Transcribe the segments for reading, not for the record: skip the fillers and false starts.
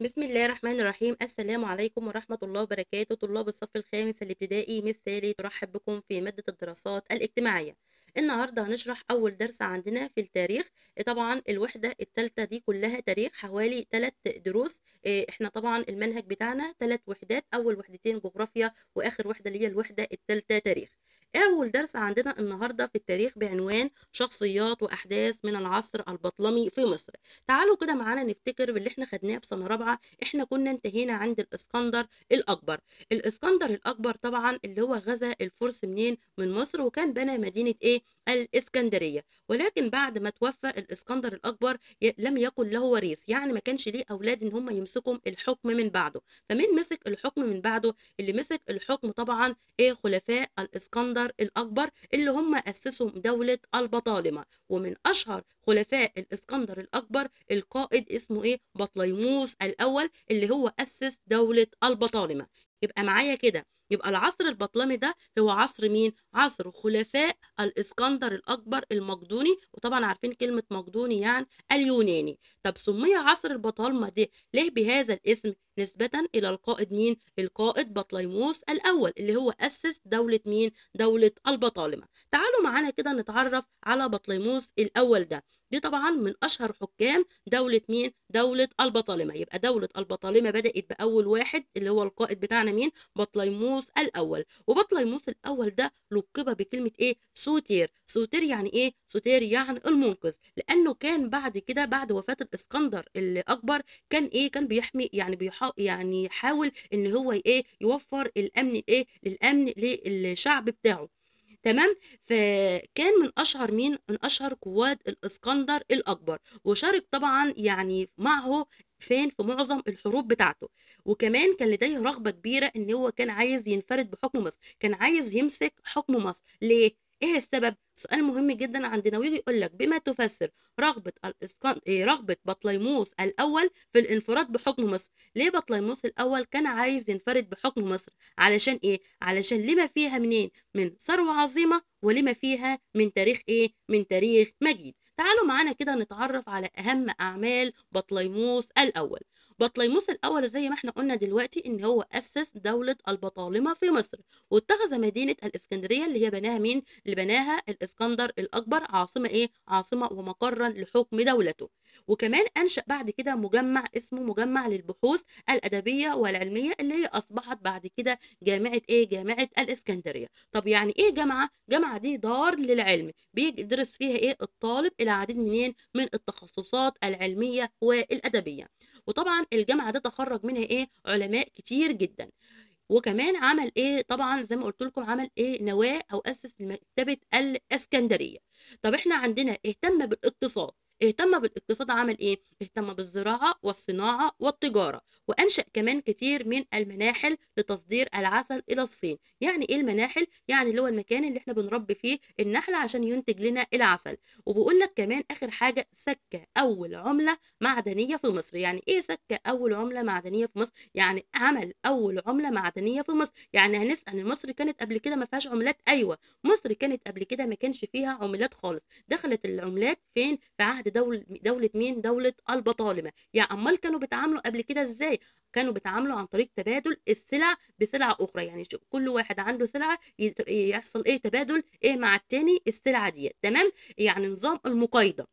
بسم الله الرحمن الرحيم. السلام عليكم ورحمة الله وبركاته. طلاب الصف الخامس الابتدائي، مس سالي ترحب بكم في مادة الدراسات الاجتماعية. النهاردة هنشرح أول درس عندنا في التاريخ. طبعا الوحدة الثالثة دي كلها تاريخ، حوالي 3 دروس. احنا طبعا المنهج بتاعنا 3 وحدات، أول وحدتين جغرافيا وآخر وحدة اللي هي الوحدة الثالثة تاريخ. أول درس عندنا النهاردة في التاريخ بعنوان شخصيات وأحداث من العصر البطلمي في مصر. تعالوا كده معانا نفتكر باللي احنا خدناه في سنة رابعة. احنا كنا انتهينا عند الاسكندر الأكبر. الاسكندر الأكبر طبعا اللي هو غزا الفرس منين؟ من مصر، وكان بنى مدينة ايه؟ الإسكندرية. ولكن بعد ما توفى الاسكندر الأكبر لم يكن له وريث، يعني ما كانش ليه أولاد إن هم يمسكوا الحكم من بعده. فمين مسك الحكم من بعده؟ اللي مسك الحكم طبعا ايه؟ خلفاء الاسكندر الأكبر اللي هم أسسوا دولة البطالمة. ومن أشهر خلفاء الاسكندر الأكبر القائد اسمه ايه؟ بطليموس الاول اللي هو اسس دولة البطالمة. يبقى معايا كده، يبقى العصر البطلمي ده هو عصر مين؟ عصر خلفاء الاسكندر الاكبر المقدوني، وطبعا عارفين كلمة مقدوني يعني اليوناني. طب سمي عصر البطالمة ده ليه بهذا الاسم؟ نسبة إلى القائد مين؟ القائد بطليموس الأول اللي هو أسس دولة مين؟ دولة البطالمة. تعالوا معانا كده نتعرف على بطليموس الأول ده. دي طبعا من أشهر حكام دولة مين؟ دولة البطالمة. يبقى دولة البطالمة بدأت بأول واحد اللي هو القائد بتاعنا مين؟ بطليموس الأول. وبطليموس الأول ده لقب بكلمة إيه؟ سوتير. سوتير يعني إيه؟ سوتير يعني المنقذ، لأنه كان بعد كده بعد وفاة الإسكندر الأكبر كان إيه؟ كان بيحمي يعني يعني يحاول إن هو إيه؟ يوفر الأمن إيه؟ للأمن للشعب بتاعه. تمام. فكان من اشهر مين؟ من اشهر قواد الاسكندر الاكبر، وشارك طبعا يعني معه فين؟ في معظم الحروب بتاعته. وكمان كان لديه رغبة كبيرة ان هو كان عايز ينفرد بحكم مصر، كان عايز يمسك حكم مصر. ليه؟ ايه السبب؟ سؤال مهم جدا عندنا، ويجي يقول لك بما تفسر رغبة بطليموس الاول في الانفراد بحكم مصر. ليه بطليموس الاول كان عايز ينفرد بحكم مصر؟ علشان ايه؟ علشان لما فيها منين؟ من ثروة عظيمة، ولما فيها من تاريخ ايه؟ من تاريخ مجيد. تعالوا معانا كده نتعرف على اهم اعمال بطليموس الاول. بطليموس الاول زي ما احنا قلنا دلوقتي ان هو اسس دولة البطالمة في مصر، واتخذ مدينة الاسكندرية اللي هي بناها مين؟ اللي بناها الاسكندر الاكبر عاصمة ايه؟ عاصمة ومقرا لحكم دولته. وكمان انشأ بعد كده مجمع اسمه مجمع للبحوث الادبية والعلمية اللي هي اصبحت بعد كده جامعة ايه؟ جامعة الاسكندرية. طب يعني ايه جامعة؟ جامعة دي دار للعلم بيدرس فيها ايه؟ الطالب العديد منين؟ من التخصصات العلمية والأدبية. وطبعا الجامعة ده تخرج منها ايه؟ علماء كتير جدا. وكمان عمل ايه؟ طبعا زي ما قلت لكم عمل ايه؟ نواة او اسس مكتبة الاسكندرية. طب احنا عندنا اهتم بالاقتصاد. اهتم بالاقتصاد، عمل ايه؟ اهتم بالزراعة والصناعة والتجارة، وانشأ كمان كتير من المناحل لتصدير العسل الى الصين. يعني ايه المناحل؟ يعني اللي هو المكان اللي احنا بنربي فيه النحل عشان ينتج لنا العسل. وبقول لك كمان اخر حاجة، سك اول عملة معدنية في مصر. يعني ايه سك اول عملة معدنية في مصر؟ يعني عمل اول عمله معدنيه في مصر. يعني هنسال مصر كانت قبل كده ما فيهاش عملات؟ ايوه، مصر كانت قبل كده ما كانش فيها عملات خالص. دخلت العملات فين؟ في عهد دوله مين؟ دوله البطالمه. يعني امال كانوا بيتعاملوا قبل كده ازاي؟ كانوا بيتعاملوا عن طريق تبادل السلع بسلع اخرى. يعني شوف، كل واحد عنده سلعه يحصل ايه؟ تبادل ايه مع التاني السلعه دي. تمام. يعني نظام المقايضه.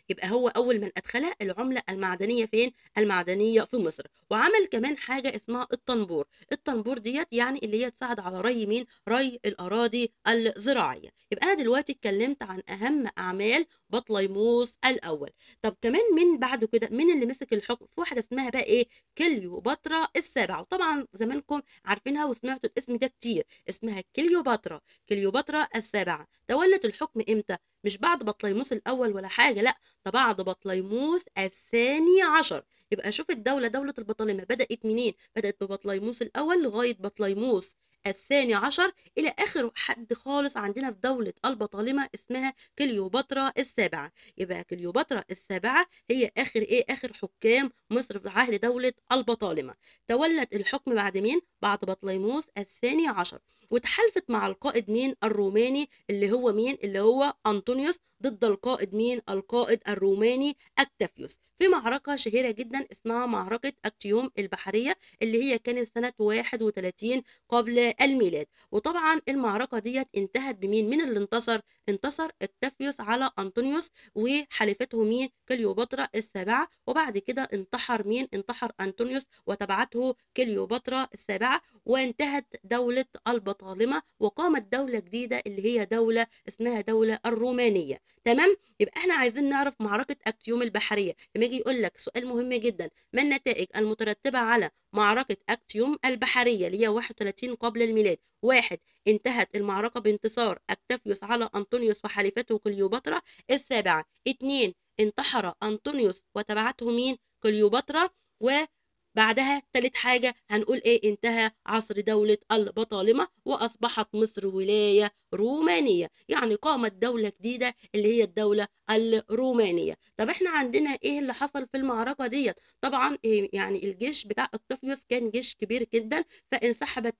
يبقى هو أول من أدخلها العملة المعدنية فين؟ المعدنية في مصر. وعمل كمان حاجة اسمها الطنبور. الطنبور ديت يعني اللي هي تساعد على ري مين؟ ري الأراضي الزراعية. يبقى أنا دلوقتي اتكلمت عن أهم أعمال بطليموس الأول. طب كمان من بعده كده مين اللي مسك الحكم؟ في واحدة اسمها بقى إيه؟ كليوباترا السابعة. وطبعا زمانكم عارفينها وسمعتوا الاسم ده كتير، اسمها كليوباترا. كليوباترا السابعة تولت الحكم إمتى؟ مش بعد بطليموس الأول ولا حاجة، لا، ده بعد بطليموس الثاني عشر. يبقى شوف الدولة، دولة البطالمة بدأت منين؟ بدأت ببطليموس الأول لغاية بطليموس الثاني عشر، إلى آخر حد خالص عندنا في دولة البطالمة اسمها كليوباترا السابعة. يبقى كليوباترا السابعة هي آخر إيه؟ آخر حكام مصر في عهد دولة البطالمة. تولت الحكم بعد مين؟ بعد بطليموس الثاني عشر. وتحالفت مع القائد مين؟ الروماني اللي هو مين؟ اللي هو أنطونيوس ضد القائد مين؟ القائد الروماني أكتافيوس في معركة شهيرة جدا اسمها معركة أكتيوم البحرية، اللي هي كانت سنة 31 قبل الميلاد. وطبعا المعركة ديت انتهت بمين؟ مين اللي انتصر؟ انتصر أكتافيوس على أنطونيوس وحليفته مين؟ كليوباترا السابعة. وبعد كده انتحر مين؟ انتحر أنطونيوس وتبعته كليوباترا السابعة، وانتهت دولة البطالمة وقامت دولة جديدة اللي هي دولة اسمها دولة الرومانية. تمام؟ يبقى احنا عايزين نعرف معركة أكتيوم البحرية. لما يجي يقول لك سؤال مهم جدا، ما النتائج المترتبة على معركة أكتيوم البحرية اللي هي 31 قبل الميلاد؟ واحد، انتهت المعركة بانتصار أكتافيوس على أنطونيوس وحليفته كليوباترا السابعة. اتنين، انتحر أنطونيوس وتبعته مين؟ كليوباترا. وبعدها تالت حاجة هنقول ايه؟ انتهى عصر دولة البطالمة وأصبحت مصر ولاية رومانية، يعني قامت دولة جديدة اللي هي الدولة الرومانية. طب احنا عندنا ايه اللي حصل في المعركة ديت؟ طبعا إيه يعني الجيش بتاع اكتافيوس كان جيش كبير جدا، فانسحبت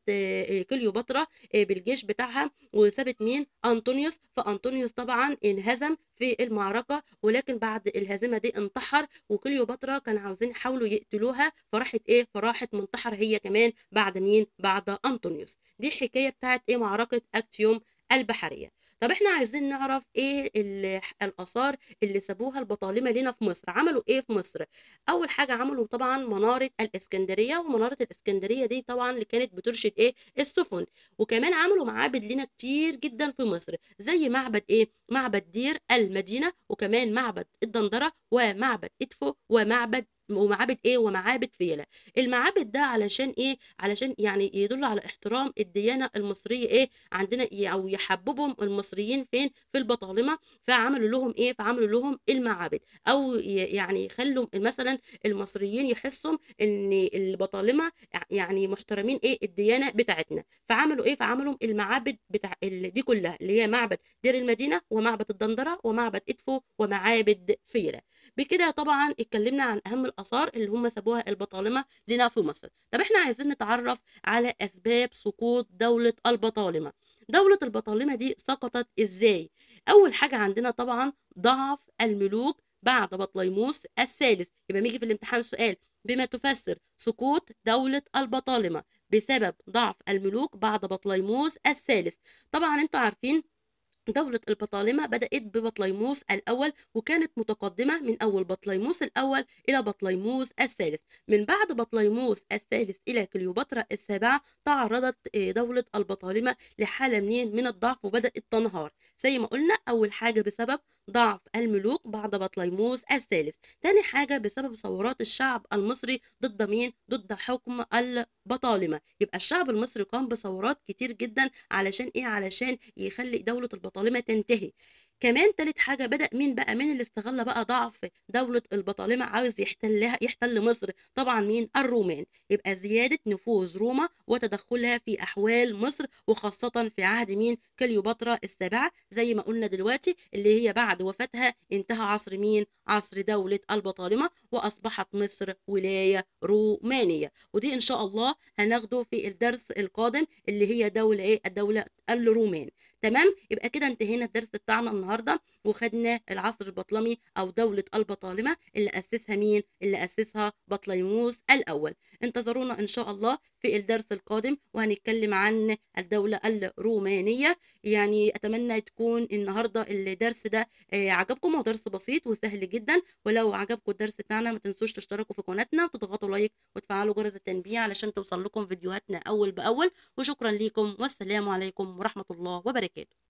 كليوباترا بالجيش بتاعها وسابت مين؟ أنطونيوس. فأنطونيوس طبعا انهزم في المعركة، ولكن بعد الهزيمة دي انتحر، وكليوباترا كانوا عاوزين يحاولوا يقتلوها، فراحت ايه؟ فراحت منتحر هي كمان بعد مين؟ بعد أنطونيوس. دي الحكاية بتاعت ايه؟ معركة أكتيوم البحرية. طب احنا عايزين نعرف ايه الآثار اللي سابوها البطالمة لنا في مصر. عملوا ايه في مصر؟ أول حاجة عملوا طبعا منارة الإسكندرية، ومنارة الإسكندرية دي طبعا اللي كانت بترشد ايه؟ السفن. وكمان عملوا معابد لنا كتير جدا في مصر، زي معبد ايه؟ معبد دير المدينة، وكمان معبد الدندرة، ومعبد إدفو، ومعابد ايه؟ ومعابد فيلة. المعابد ده علشان ايه؟ علشان يعني يدل على احترام الديانة المصرية ايه عندنا، او يحببهم المصريين فين؟ في البطالمة. فعملوا لهم ايه؟ فعملوا لهم المعابد، او يعني يخلوا مثلا المصريين يحسوا ان البطالمة يعني محترمين ايه؟ الديانة بتاعتنا. فعملوا ايه؟ فعملوا المعابد بتاع دي كلها، اللي هي معبد دير المدينة، ومعبد الدندرة، ومعبد إدفو، ومعابد فيلة. بكده طبعا اتكلمنا عن اهم الاثار اللي هم سابوها البطالمه لنا في مصر. طب احنا عايزين نتعرف على اسباب سقوط دوله البطالمه. دوله البطالمه دي سقطت ازاي؟ اول حاجه عندنا طبعا ضعف الملوك بعد بطليموس الثالث. يبقى بيجي في الامتحان سؤال: بما تفسر سقوط دوله البطالمه؟ بسبب ضعف الملوك بعد بطليموس الثالث. طبعا انتوا عارفين دولة البطالمة بدأت ببطليموس الأول، وكانت متقدمة من أول بطليموس الأول إلى بطليموس الثالث. من بعد بطليموس الثالث إلى كليوباترا السابعة تعرضت دولة البطالمة لحالة من الضعف، وبدأت تنهار زي ما قلنا. أول حاجة بسبب ضعف الملوك بعد بطليموس الثالث. تاني حاجة بسبب ثورات الشعب المصري ضد مين؟ ضد حكم البطالمة. يبقى الشعب المصري قام بثورات كتير جدا علشان ايه؟ علشان يخلي دولة البطالمة تنتهي. كمان تالت حاجة بدأ مين بقى؟ مين اللي استغل بقى ضعف دولة البطالمة عاوز يحتلها، يحتل مصر؟ طبعا مين؟ الرومان. يبقى زيادة نفوذ روما وتدخلها في أحوال مصر، وخاصة في عهد مين؟ كليوباترا السابعة. زي ما قلنا دلوقتي اللي هي بعد وفاتها انتهى عصر مين؟ عصر دولة البطالمة، وأصبحت مصر ولاية رومانية. ودي إن شاء الله هناخده في الدرس القادم اللي هي دولة ايه؟ الدولة الرومان. تمام؟ يبقى كده انتهينا الدرس بتاعنا النهارده، وخدنا العصر البطلمي او دولة البطالمة اللي اسسها مين؟ اللي اسسها بطليموس الاول. انتظرونا ان شاء الله في الدرس القادم، وهنتكلم عن الدولة الرومانية. يعني اتمنى تكون النهارده الدرس ده عجبكم. هو درس بسيط وسهل جدا، ولو عجبكم الدرس بتاعنا ما تنسوش تشتركوا في قناتنا وتضغطوا لايك وتفعلوا جرس التنبيه علشان توصل لكم فيديوهاتنا أول بأول. وشكرا لكم، والسلام عليكم ورحمة الله وبركاته.